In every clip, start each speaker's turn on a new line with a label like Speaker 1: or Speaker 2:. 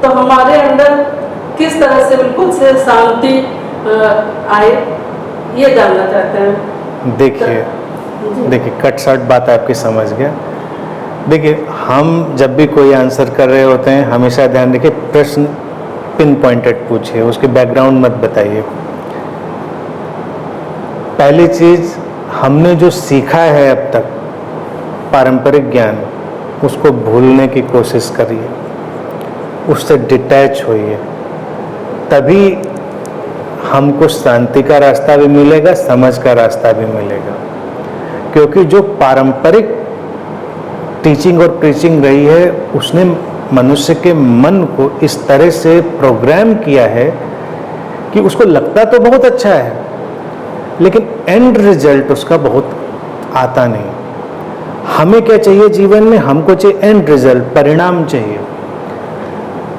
Speaker 1: तो हमारे अंदर किस तरह से बिल्कुल से शांति आए, ये जानना चाहते हैं।
Speaker 2: देखिए कट शॉर्ट बात आपकी समझ गया। देखिए, हम जब भी कोई आंसर कर रहे होते हैं हमेशा ध्यान रखिए, प्रश्न पिन पॉइंटेड पूछिए, उसके बैकग्राउंड मत बताइए। पहली चीज, हमने जो सीखा है अब तक पारंपरिक ज्ञान, उसको भूलने की कोशिश करिए, उससे डिटैच होइए, तभी हमको शांति का रास्ता भी मिलेगा, समझ का रास्ता भी मिलेगा। क्योंकि जो पारंपरिक टीचिंग और प्रीचिंग रही है, उसने मनुष्य के मन को इस तरह से प्रोग्राम किया है कि उसको लगता तो बहुत अच्छा है, लेकिन एंड रिजल्ट उसका बहुत आता नहीं। हमें क्या चाहिए जीवन में? हमको चाहिए एंड रिजल्ट, परिणाम चाहिए।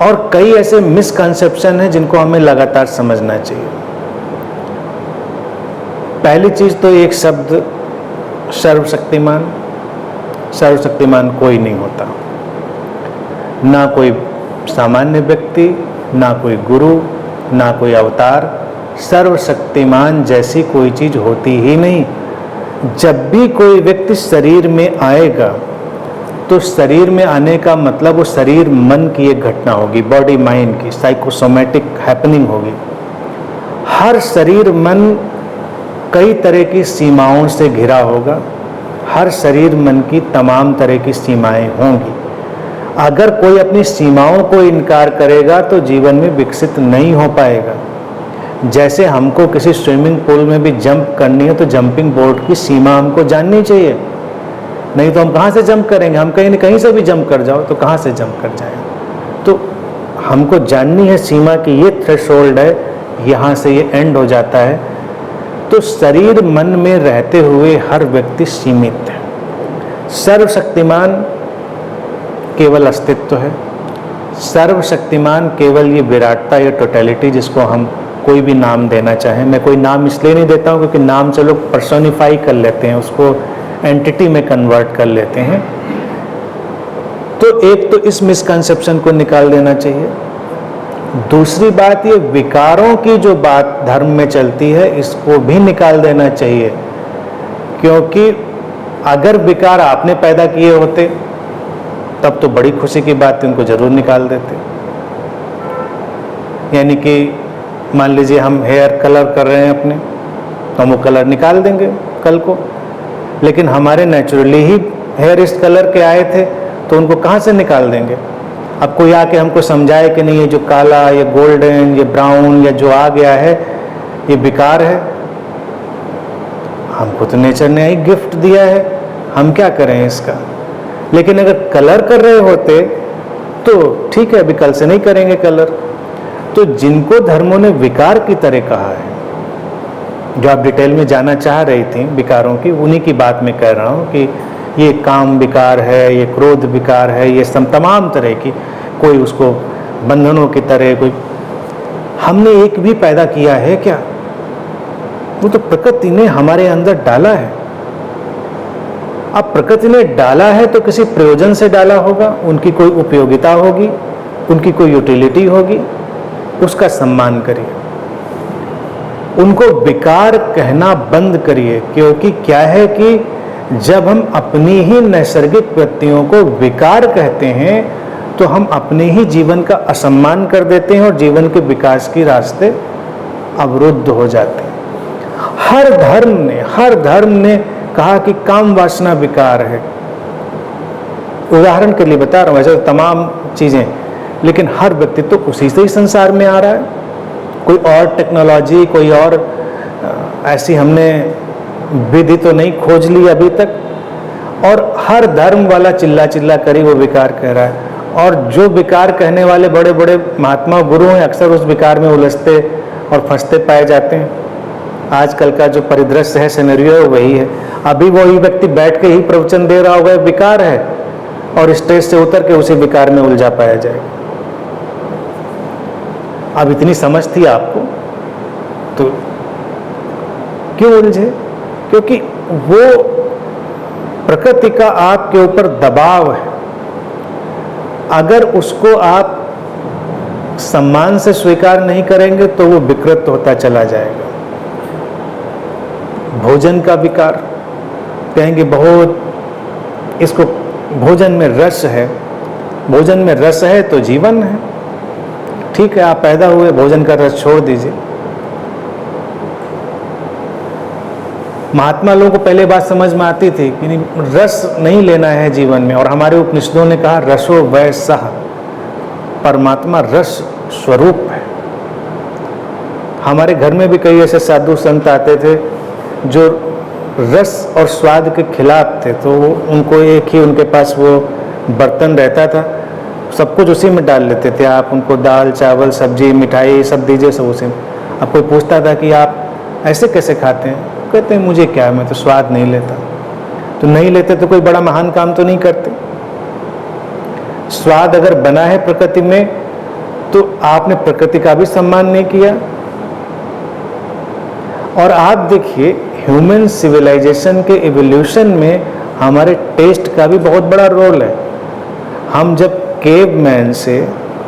Speaker 2: और कई ऐसे मिसकंसेप्शन हैं जिनको हमें लगातार समझना चाहिए। पहली चीज तो एक शब्द सर्वशक्तिमान। सर्वशक्तिमान कोई नहीं होता, ना कोई सामान्य व्यक्ति, ना कोई गुरु, ना कोई अवतार। सर्वशक्तिमान जैसी कोई चीज होती ही नहीं। जब भी कोई व्यक्ति शरीर में आएगा तो शरीर में आने का मतलब वो शरीर मन की एक घटना होगी, बॉडी माइंड की साइकोसोमैटिक हैपनिंग होगी। हर शरीर मन कई तरह की सीमाओं से घिरा होगा। हर शरीर मन की तमाम तरह की सीमाएं होंगी। अगर कोई अपनी सीमाओं को इनकार करेगा तो जीवन में विकसित नहीं हो पाएगा। जैसे हमको किसी स्विमिंग पूल में भी जंप करनी है तो जंपिंग बोर्ड की सीमा हमको जाननी चाहिए, नहीं तो हम कहाँ से जंप करेंगे? हम कहीं न कहीं से भी जंप कर जाओ तो कहाँ से जंप कर जाए? तो हमको जाननी है सीमा की ये थ्रेशोल्ड है, यहाँ से ये एंड हो जाता है। तो शरीर मन में रहते हुए हर व्यक्ति सीमित है। सर्वशक्तिमान केवल अस्तित्व है। सर्वशक्तिमान केवल ये विराटता या टोटलिटी, जिसको हम कोई भी नाम देना चाहें। मैं कोई नाम इसलिए नहीं देता हूँ क्योंकि नाम से लोग पर्सोनिफाई कर लेते हैं, उसको एंटिटी में कन्वर्ट कर लेते हैं। तो एक तो इस मिसकंसेप्शन को निकाल देना चाहिए। दूसरी बात, ये विकारों की जो बात धर्म में चलती है, इसको भी निकाल देना चाहिए। क्योंकि अगर विकार आपने पैदा किए होते तब तो बड़ी खुशी की बात थी, उनको जरूर निकाल देते। यानी कि मान लीजिए हम हेयर कलर कर रहे हैं अपने, तो हम वो कलर निकाल देंगे कल को। लेकिन हमारे नेचुरली ही हेयर इस कलर के आए थे, तो उनको कहाँ से निकाल देंगे? अब कोई आके हमको समझाए कि नहीं, ये जो काला, ये गोल्डन, ये ब्राउन, या जो आ गया है ये बेकार है। हमको तो नेचर ने ही गिफ्ट दिया है, हम क्या करें इसका? लेकिन अगर कलर कर रहे होते तो ठीक है, अभी कल से नहीं करेंगे कलर। तो जिनको धर्मों ने विकार की तरह कहा है, जो आप डिटेल में जानना चाह रही थी विकारों की, उन्हीं की बात मैं कह रहा हूँ कि ये काम विकार है, ये क्रोध विकार है, ये सब तमाम तरह की, कोई उसको बंधनों की तरह, कोई हमने एक भी पैदा किया है क्या? वो तो प्रकृति ने हमारे अंदर डाला है। अब प्रकृति ने डाला है तो किसी प्रयोजन से डाला होगा, उनकी कोई उपयोगिता होगी, उनकी कोई यूटिलिटी होगी, उसका सम्मान करिए। उनको विकार कहना बंद करिए। क्योंकि क्या है कि जब हम अपनी ही नैसर्गिक वृत्तियों को विकार कहते हैं तो हम अपने ही जीवन का असम्मान कर देते हैं और जीवन के विकास के रास्ते अवरुद्ध हो जाते हैं। हर धर्म ने कहा कि काम वासना विकार है। उदाहरण के लिए बता रहा हूँ, ऐसे तमाम चीजें, लेकिन हर व्यक्ति तो उसी से ही संसार में आ रहा है। कोई और टेक्नोलॉजी, कोई और ऐसी हमने विधि तो नहीं खोज ली अभी तक। और हर धर्म वाला चिल्ला चिल्ला करी वो विकार कह रहा है। और जो विकार कहने वाले बड़े बड़े महात्मा गुरु हैं, अक्सर उस विकार में उलझते और फंसते पाए जाते हैं। आजकल का जो परिदृश्य है, सिनेरियो है, वही है। अभी वही व्यक्ति बैठ के ही प्रवचन दे रहा होगा विकार है, और स्टेज से उतर के उसी विकार में उलझा पाया जाएगा। अब इतनी समझ थी आपको तो क्यों उलझे? क्योंकि वो प्रकृति का आपके ऊपर दबाव है। अगर उसको आप सम्मान से स्वीकार नहीं करेंगे तो वो विकृत होता चला जाएगा। भोजन का विकार, कहेंगे बहुत इसको भोजन में रस है, भोजन में रस है तो जीवन है। ठीक है, आप पैदा हुए, भोजन का रस छोड़ दीजिए। महात्मा लोगों को पहले बात समझ में आती थी कि रस नहीं लेना है जीवन में, और हमारे उपनिषदों ने कहा रसो वै सह, परमात्मा रस स्वरूप है। हमारे घर में भी कई ऐसे साधु संत आते थे जो रस और स्वाद के खिलाफ थे, तो उनको एक ही उनके पास वो बर्तन रहता था, सब कुछ उसी में डाल लेते थे। आप उनको दाल चावल सब्जी मिठाई सब दीजिए, सब उसी में। अब कोई पूछता था कि आप ऐसे कैसे खाते हैं, कहते हैं मुझे क्या है, मैं तो स्वाद नहीं लेता। तो नहीं लेते तो कोई बड़ा महान काम तो नहीं करते। स्वाद अगर बना है प्रकृति में तो आपने प्रकृति का भी सम्मान नहीं किया। और आप देखिए ह्यूमन सिविलाइजेशन के इवोल्यूशन में हमारे टेस्ट का भी बहुत बड़ा रोल है। हम जब केवमैन से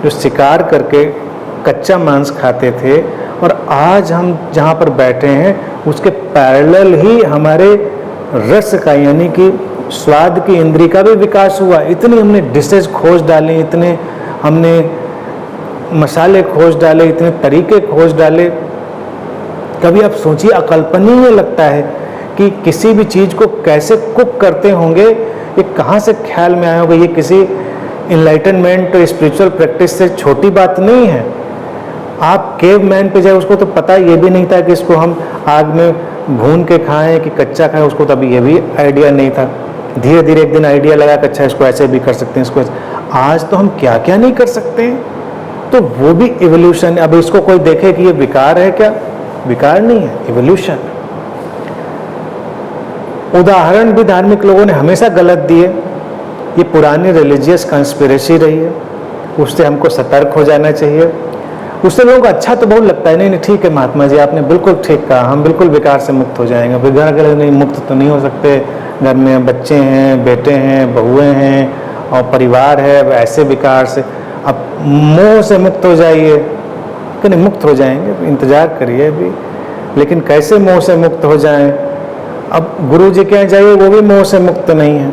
Speaker 2: जो शिकार करके कच्चा मांस खाते थे और आज हम जहाँ पर बैठे हैं उसके पैरेलल ही हमारे रस का यानी कि स्वाद की इंद्री का भी विकास हुआ। इतनी हमने डिशेज खोज डाले, इतने हमने मसाले खोज डाले, इतने तरीके खोज डाले। कभी आप सोचिए, अकल्पनीय लगता है कि किसी भी चीज़ को कैसे कुक करते होंगे, ये कहाँ से ख्याल में आया होगा। ये किसी इनलाइटनमेंट और स्पिरिचुअल प्रैक्टिस से छोटी बात नहीं है। आप केवमैन पे जाए, उसको तो पता ये भी नहीं था कि इसको हम आग में भून के खाएं कि कच्चा खाएं, उसको तभी ये भी आइडिया नहीं था। धीरे धीरे एक दिन आइडिया लगा कि अच्छा इसको ऐसे भी कर सकते हैं, इसको आज तो हम क्या क्या नहीं कर सकते हैं। तो वो भी इवोल्यूशन। अब इसको कोई देखे कि ये विकार है, क्या विकार नहीं है, इवोल्यूशन। उदाहरण भी धार्मिक लोगों ने हमेशा गलत दिए। ये पुरानी रिलीजियस कंस्पिरेसी रही है, उससे हमको सतर्क हो जाना चाहिए। उससे लोगों को अच्छा तो बहुत लगता है, नहीं ठीक है महात्मा जी आपने बिल्कुल ठीक कहा, हम बिल्कुल विकार से मुक्त हो जाएंगे। फिर घर अगर नहीं मुक्त तो नहीं हो सकते, घर में बच्चे हैं, बेटे हैं, बहुएं हैं और परिवार है, ऐसे विकार से अब मोह से मुक्त हो जाइए। कि नहीं मुक्त हो जाएंगे, इंतजार करिए अभी। लेकिन कैसे मोह से मुक्त हो जाएं? अब गुरु जी के यहाँ जाइए, वो भी मोह से मुक्त नहीं है।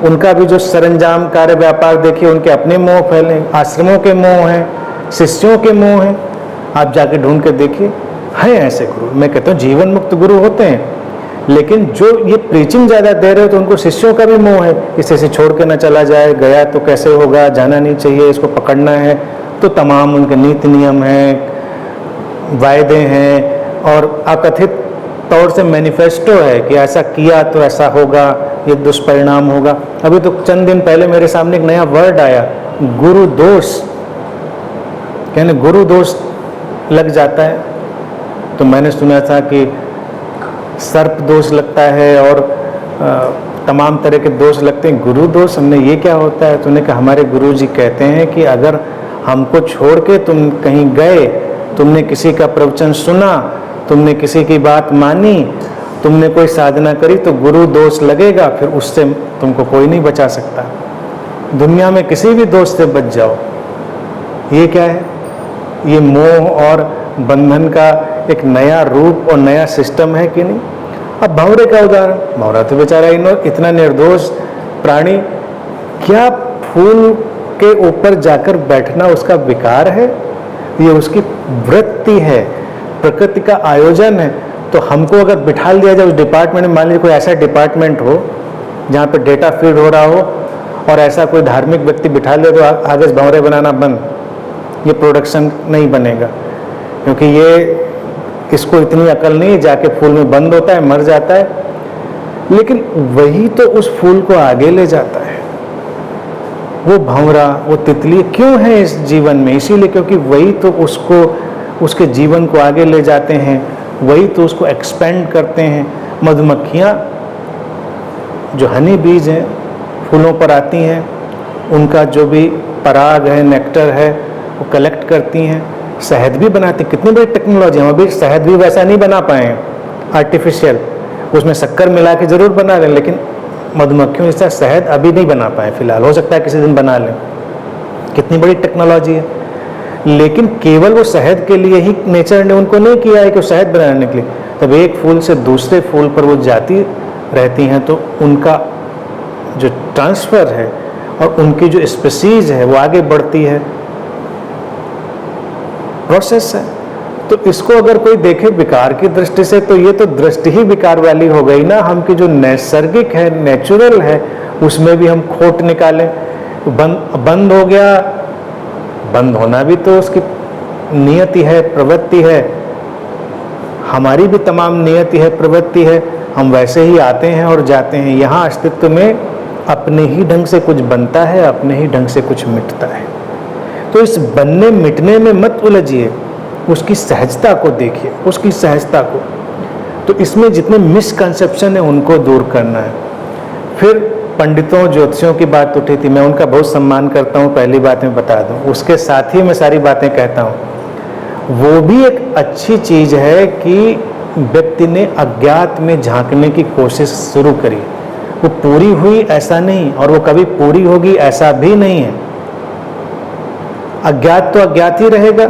Speaker 2: उनका भी जो सरंजाम कार्य व्यापार देखिए, उनके अपने मोह फैले, आश्रमों के मोह हैं, शिष्यों के मोह हैं। आप जाके ढूंढ के देखिए, हैं ऐसे गुरु। मैं कहता हूँ जीवन मुक्त गुरु होते हैं, लेकिन जो ये प्रीचिंग ज़्यादा दे रहे हो तो उनको शिष्यों का भी मोह है, इसे से छोड़ के ना चला जाए, गया तो कैसे होगा, जाना नहीं चाहिए, इसको पकड़ना है। तो तमाम उनके नीति नियम हैं, वायदे हैं और अकथित तौर से मैनिफेस्टो है कि ऐसा किया तो ऐसा होगा, ये दुष्परिणाम होगा। अभी तो चंद दिन पहले मेरे सामने एक नया वर्ड आया, गुरु दोष। कहने गुरु दोष लग जाता है। तो मैंने सुना था कि सर्प दोष लगता है और तमाम तरह के दोष लगते हैं, गुरु दोष। हमने ये क्या होता है? तूने कहा हमारे गुरु जी कहते हैं कि अगर हमको छोड़ के तुम कहीं गए, तुमने किसी का प्रवचन सुना, तुमने किसी की बात मानी, तुमने कोई साधना करी तो गुरु दोष लगेगा, फिर उससे तुमको कोई नहीं बचा सकता। दुनिया में किसी भी दोष से बच जाओ। ये क्या है? ये मोह और बंधन का एक नया रूप और नया सिस्टम है कि नहीं। अब भंवरे का उदाहरण, भंवरा तो बेचारा इतना निर्दोष प्राणी, क्या फूल के ऊपर जाकर बैठना उसका विकार है? ये उसकी वृत्ति है, प्रकृति का आयोजन है। तो हमको अगर बिठा दिया जाए उस डिपार्टमेंट में, मान लीजिए कोई ऐसा डिपार्टमेंट हो जहाँ पे डेटा फीड हो रहा हो और ऐसा कोई धार्मिक व्यक्ति बिठा ले, तो आगे से भंवरे बनाना बंद, ये प्रोडक्शन नहीं बनेगा। क्योंकि ये इसको इतनी अकल नहीं, जाके फूल में बंद होता है, मर जाता है। लेकिन वही तो उस फूल को आगे ले जाता है। वो भंवरा, वो तितली क्यों है इस जीवन में? इसीलिए क्योंकि वही तो उसको, उसके जीवन को आगे ले जाते हैं, वही तो उसको एक्सपेंड करते हैं। मधुमक्खियाँ जो हनी बीज हैं, फूलों पर आती हैं, उनका जो भी पराग है, नेक्टर है, वो कलेक्ट करती हैं, शहद भी बनाती। कितनी बड़ी टेक्नोलॉजी है। हम अभी शहद भी वैसा नहीं बना पाए हैं, आर्टिफिशियल, उसमें शक्कर मिला के जरूर बना लें, लेकिन मधुमक्खियों जैसा शहद अभी नहीं बना पाए फिलहाल। हो सकता है किसी दिन बना लें। कितनी बड़ी टेक्नोलॉजी है। लेकिन केवल वो शहद के लिए ही नेचर ने उनको नहीं किया है कि वो शहद बनाने के लिए। तब एक फूल से दूसरे फूल पर वो जाती रहती हैं तो उनका जो ट्रांसफ़र है और उनकी जो स्पीसीज है वो आगे बढ़ती है, प्रोसेस है। तो इसको अगर कोई देखे विकार की दृष्टि से तो ये तो दृष्टि ही विकार वाली हो गई ना। हम की जो नैसर्गिक है, नेचुरल है, उसमें भी हम खोट निकालें। बंद हो गया, बंद होना भी तो उसकी नियति है, प्रवृत्ति है। हमारी भी तमाम नियति है, प्रवृत्ति है। हम वैसे ही आते हैं और जाते हैं। यहाँ अस्तित्व में अपने ही ढंग से कुछ बनता है, अपने ही ढंग से कुछ मिटता है। तो इस बनने मिटने में मत उलझिए, उसकी सहजता को देखिए, उसकी सहजता को। तो इसमें जितने मिसकंसेप्शन है उनको दूर करना है। फिर पंडितों ज्योतिषियों की बात उठी थी, मैं उनका बहुत सम्मान करता हूँ, पहली बात मैं बता दूँ। उसके साथ ही मैं सारी बातें कहता हूँ। वो भी एक अच्छी चीज़ है कि व्यक्ति ने अज्ञात में झांकने की कोशिश शुरू करी। वो पूरी हुई ऐसा नहीं, और वो कभी पूरी होगी ऐसा भी नहीं है। अज्ञात तो अज्ञात ही रहेगा,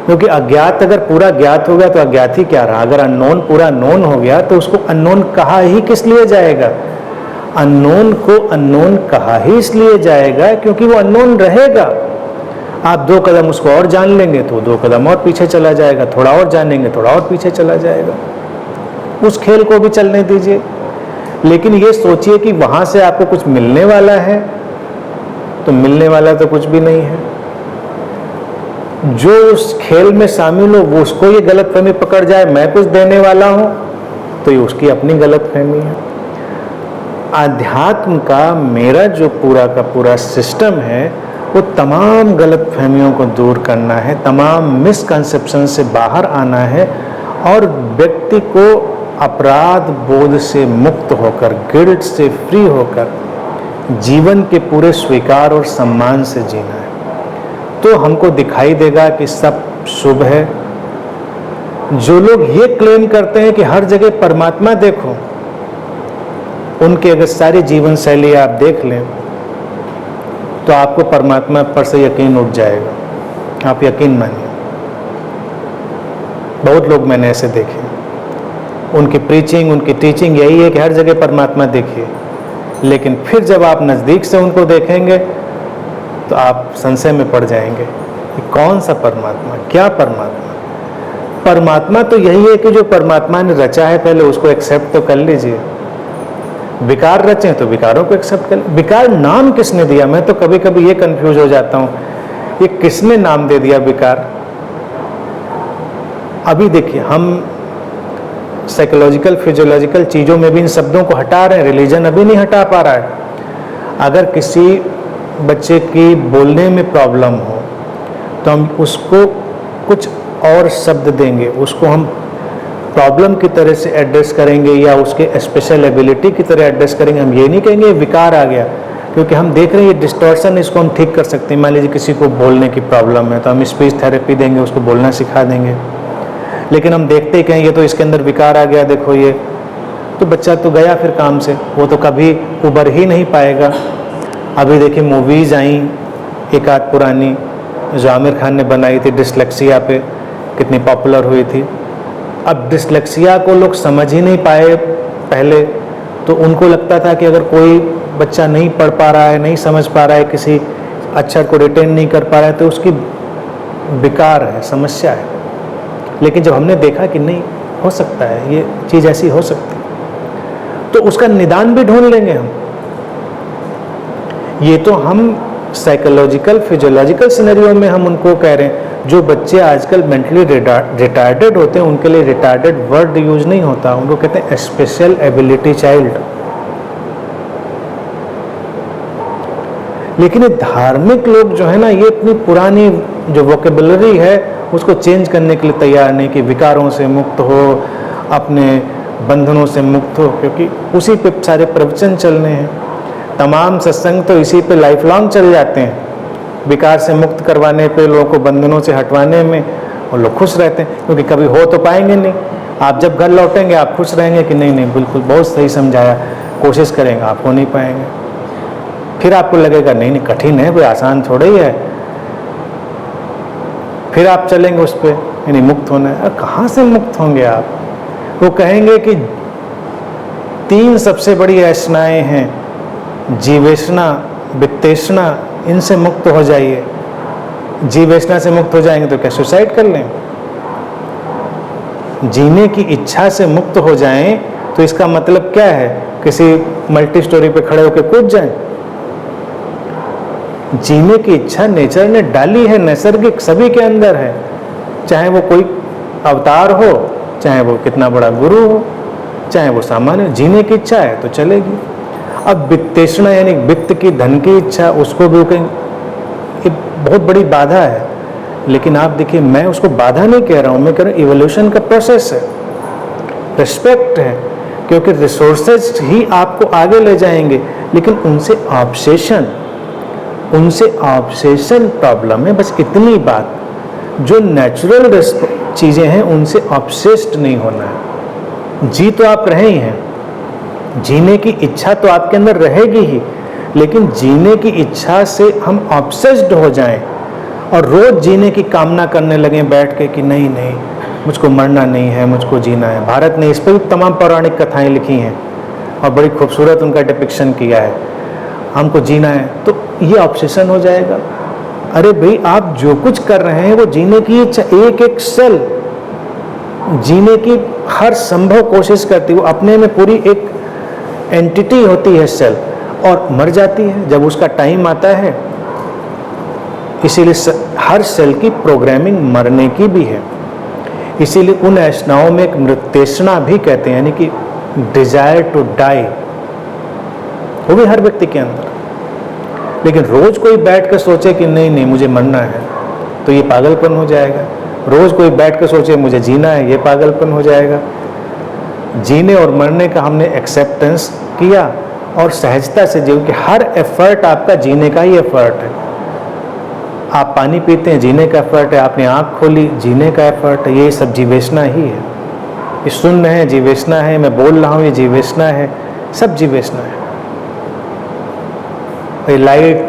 Speaker 2: क्योंकि अज्ञात अगर पूरा ज्ञात हो गया तो अज्ञात ही क्या रहा। अगर अननोन पूरा नोन हो गया तो उसको अननोन कहा ही किस लिए जाएगा। अननोन को अननोन कहा ही इसलिए जाएगा क्योंकि वो अननोन रहेगा। आप 2 कदम उसको और जान लेंगे तो 2 कदम और पीछे चला जाएगा, थोड़ा और जानेंगे थोड़ा और पीछे चला जाएगा। उस खेल को भी चलने दीजिए, लेकिन ये सोचिए कि वहां से आपको कुछ मिलने वाला है, तो मिलने वाला तो कुछ भी नहीं है। जो उस खेल में शामिल हो वो उसको ये गलतफहमी पकड़ जाए मैं कुछ देने वाला हूं, तो ये उसकी अपनी गलतफहमी है। आध्यात्म का मेरा जो पूरा का पूरा सिस्टम है वो तमाम गलतफहमियों को दूर करना है, तमाम मिसकंसेप्शन से बाहर आना है और व्यक्ति को अपराध बोध से मुक्त होकर, गिल्ट से फ्री होकर जीवन के पूरे स्वीकार और सम्मान से जीना है। तो हमको दिखाई देगा कि सब शुभ है। जो लोग ये क्लेम करते हैं कि हर जगह परमात्मा देखो, उनकी अगर सारी जीवन शैली आप देख लें तो आपको परमात्मा पर से यकीन उठ जाएगा। आप यकीन मानिए, बहुत लोग मैंने ऐसे देखे। उनकी प्रीचिंग, उनकी टीचिंग यही है कि हर जगह परमात्मा देखिए, लेकिन फिर जब आप नज़दीक से उनको देखेंगे तो आप संशय में पड़ जाएंगे कि कौन सा परमात्मा, क्या परमात्मा। परमात्मा तो यही है कि जो परमात्मा ने रचा है पहले उसको एक्सेप्ट तो कर लीजिए। विकार रचे तो विकारों को एक्सेप्ट कर। विकार नाम किसने दिया? मैं तो कभी कभी ये कंफ्यूज हो जाता हूँ, ये किसने नाम दे दिया विकार? अभी देखिए, हम साइकोलॉजिकल फिजियोलॉजिकल चीज़ों में भी इन शब्दों को हटा रहे हैं, रिलीजन अभी नहीं हटा पा रहा है। अगर किसी बच्चे की बोलने में प्रॉब्लम हो तो हम उसको कुछ और शब्द देंगे, उसको हम प्रॉब्लम की तरह से एड्रेस करेंगे या उसके स्पेशल एबिलिटी की तरह एड्रेस करेंगे। हम ये नहीं कहेंगे विकार आ गया, क्योंकि हम देख रहे हैं ये डिस्टॉर्शन, इसको हम ठीक कर सकते हैं। मान लीजिए किसी को बोलने की प्रॉब्लम है तो हम स्पीच थेरेपी देंगे, उसको बोलना सिखा देंगे। लेकिन हम देखते ही कहें ये तो इसके अंदर विकार आ गया, देखो ये, तो बच्चा तो गया फिर काम से, वो तो कभी उबर ही नहीं पाएगा। अभी देखिए मूवीज़ आई एक आध पुरानी जो आमिर खान ने बनाई थी डिसलेक्सिया पे, कितनी पॉपुलर हुई थी। अब डिसलेक्सिया को लोग समझ ही नहीं पाए पहले, तो उनको लगता था कि अगर कोई बच्चा नहीं पढ़ पा रहा है, नहीं समझ पा रहा है, किसी अक्षर को रिटेन नहीं कर पा रहा है तो उसकी विकार है, समस्या है। लेकिन जब हमने देखा कि नहीं हो सकता है, ये चीज़ ऐसी हो सकती है, तो उसका निदान भी ढूंढ लेंगे हम। ये तो हम साइकोलॉजिकल फिजियोलॉजिकल सिनेरियो में हम उनको कह रहे हैं। जो बच्चे आजकल मेंटली रिटार्डेड होते हैं उनके लिए रिटार्डेड वर्ड यूज नहीं होता, उनको कहते हैं स्पेशल एबिलिटी चाइल्ड। लेकिन ये धार्मिक लोग जो है ना, ये अपनी पुरानी जो वोकेबुलरी है उसको चेंज करने के लिए तैयार नहीं कि विकारों से मुक्त हो, अपने बंधनों से मुक्त हो, क्योंकि उसी पे सारे प्रवचन चलने हैं। तमाम सत्संग तो इसी पे लाइफ लॉन्ग चल जाते हैं। विकार से मुक्त करवाने पे, लोगों को बंधनों से हटवाने में, और लोग खुश रहते हैं, क्योंकि कभी हो तो पाएंगे नहीं। आप जब घर लौटेंगे आप खुश रहेंगे कि नहीं नहीं बिल्कुल बहुत सही समझाया, कोशिश करेंगे, आप हो नहीं पाएंगे। फिर आपको लगेगा नहीं नहीं कठिन है, कोई आसान थोड़ा ही है। फिर आप चलेंगे उस पर, यानी मुक्त होना है। कहाँ से मुक्त होंगे आप? वो कहेंगे कि 3 सबसे बड़ी ऐसनाएं हैं, जीवेशना, वित्तेषणा, इनसे मुक्त हो जाइए। जीवेशना से मुक्त हो जाएंगे तो क्या सुसाइड कर लें? जीने की इच्छा से मुक्त हो जाएं तो इसका मतलब क्या है? किसी मल्टी स्टोरी पे खड़े होकर कूद जाएं? जीने की इच्छा नेचर ने डाली है, नैसर्गिक सभी के अंदर है, चाहे वो कोई अवतार हो, चाहे वो कितना बड़ा गुरु हो, चाहे वो सामान्य। जीने की इच्छा है तो चलेगी। अब वित्तेषणा यानी वित्त की, धन की इच्छा, उसको भी ये बहुत बड़ी बाधा है। लेकिन आप देखिए, मैं उसको बाधा नहीं कह रहा हूँ, मैं कह रहा हूँ इवोल्यूशन का प्रोसेस है, रिस्पेक्ट है, क्योंकि रिसोर्सेज ही आपको आगे ले जाएंगे। लेकिन उनसे ऑब्सेशन प्रॉब्लम है, बस इतनी बात। जो नेचुरल चीज़ें हैं उनसे ऑब्सेस्ड नहीं होना है। जी तो आप रहे ही हैं, जीने की इच्छा तो आपके अंदर रहेगी ही, लेकिन जीने की इच्छा से हम ऑब्सेस्ड हो जाएं और रोज जीने की कामना करने लगें बैठ के कि नहीं नहीं मुझको मरना नहीं है, मुझको जीना है। भारत ने इस पर भी तमाम पौराणिक कथाएं लिखी हैं और बड़ी खूबसूरत उनका डिपिक्शन किया है, हमको जीना है। तो ये ऑब्सेशन हो जाएगा। अरे भाई, आप जो कुछ कर रहे हैं वो जीने की इच्छा, एक एक सेल जीने की हर संभव कोशिश करती है। वो अपने में पूरी एक एंटिटी होती है सेल, और मर जाती है जब उसका टाइम आता है। इसीलिए हर सेल की प्रोग्रामिंग मरने की भी है। इसीलिए उन ऐसनाओं में एक मृत्येषणा भी कहते हैं, यानी कि डिजायर टू डाई, वो भी हर व्यक्ति के अंदर। लेकिन रोज कोई बैठ कर सोचे कि नहीं नहीं मुझे मरना है, तो ये पागलपन हो जाएगा। रोज कोई बैठ कर सोचे मुझे जीना है, ये पागलपन हो जाएगा। जीने और मरने का हमने एक्सेप्टेंस किया और सहजता से जियो कि हर एफर्ट आपका जीने का ही एफर्ट है। आप पानी पीते हैं, जीने का एफर्ट है। आपने आँख खोली, जीने का एफर्ट है। ये सब जीवेशना ही है। ये सुन रहे हैं, जीवेशना है। मैं बोल रहा हूँ, ये जीवेशना है। सब जीवेशना है। ये लाइट,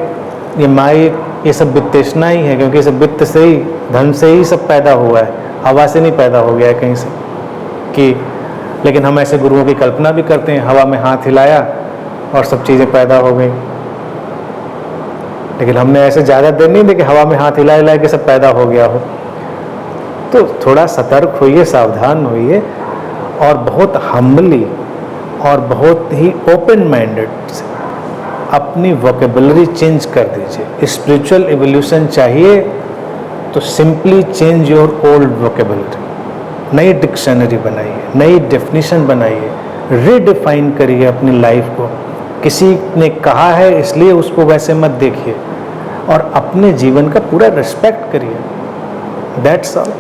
Speaker 2: ये माइक, ये सब वित्तेषणा ही है, क्योंकि ये सब वित्त से ही, धन से ही सब पैदा हुआ है, हवा से नहीं पैदा हो गया है कहीं से कि। लेकिन हम ऐसे गुरुओं की कल्पना भी करते हैं, हवा में हाथ हिलाया और सब चीज़ें पैदा हो गई। लेकिन हमने ऐसे ज़्यादा देर नहीं देखी हवा में हाथ हिला हिला के सब पैदा हो गया हो। तो थोड़ा सतर्क होइए, सावधान होइए, और बहुत हम्बली और बहुत ही ओपन माइंडेड से अपनी वोकेबलरी चेंज कर दीजिए। स्पिरिचुअल एवोल्यूशन चाहिए तो simply change your old vocabulary. नई डिक्शनरी बनाइए, नई डेफिनेशन बनाइए, रीडिफाइन करिए अपनी लाइफ को। किसी ने कहा है इसलिए उसको वैसे मत देखिए, और अपने जीवन का पूरा रिस्पेक्ट करिए। That's all.